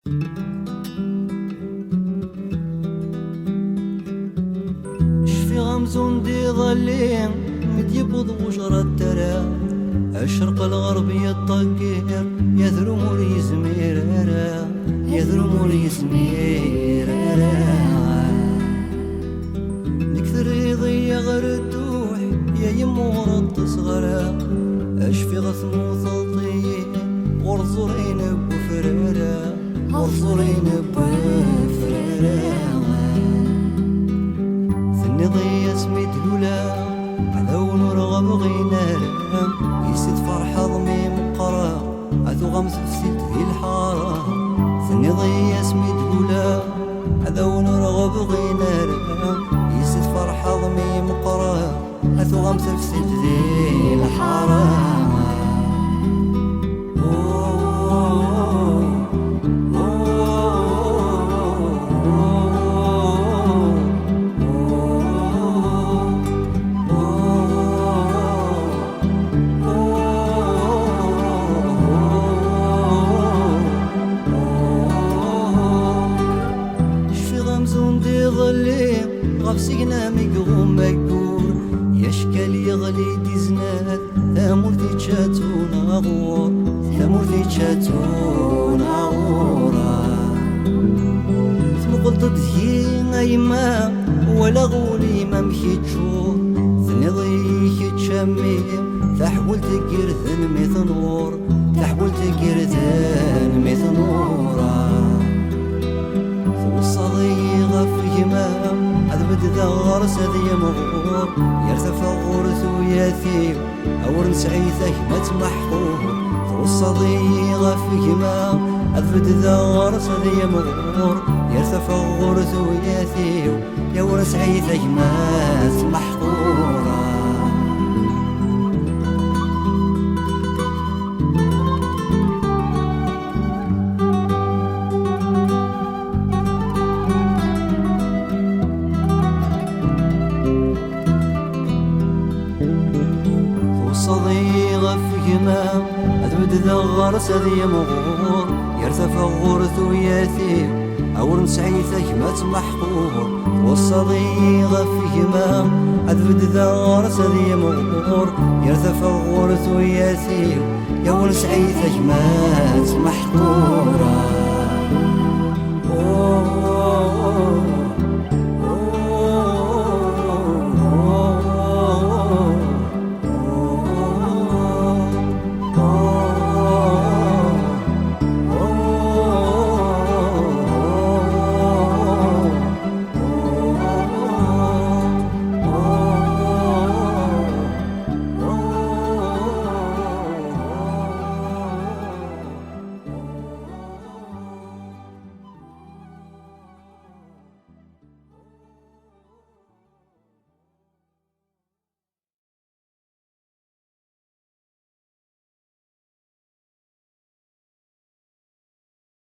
شفي غمزون دي ظلين مديبض وجرى الترى الشرق الغرب يطقير يذرم ويزمير يذرم ويزمير نكثر يضيع غير الدوح يا يمور التصغر اشفي غثمو ثلطين غرزورين بفريرة غرزورين بفريرة ثني ضي اسمي دلولا عذو نرغب غينار يسد فرحة ضميم قرا عذو غمس فسد ذي الحارة ثني ضي اسمي دلولا عذو نرغب غينار يسد فرحة ضميم قرا عذو غمس فسد ذي الحارة غفسينا ميقوم مكور يشكل يغلي ديزنات ثامور تيتشاتون أغور ثامور تيتشاتون أغورا ثم قلت تذهين أيما ولا غولي ما مشيتشور ثني ضيك تشميم تحول تقرثن ميثنور تحول تقرثن ميثنورا وصلي غف يمام عذبت ذا غرس ذي مغور يرتفع غورث وياثيم أور نسعيثه ما تمحقور وصلي غف يمام عذبت ذا غرس ذي مغور يرتفع غورث وياثيم يا ور نسعيثه ما تمحقور صديقة في يمام أثبت ذا غرس ذي مغور يرتفع غورث وياثيم أور نسعيثه ما تمحقور والصديقة في يمام أثبت ذا غرس ذي مغور يرتفع غورث وياثيم يا ور نسعيثه ما تمحقور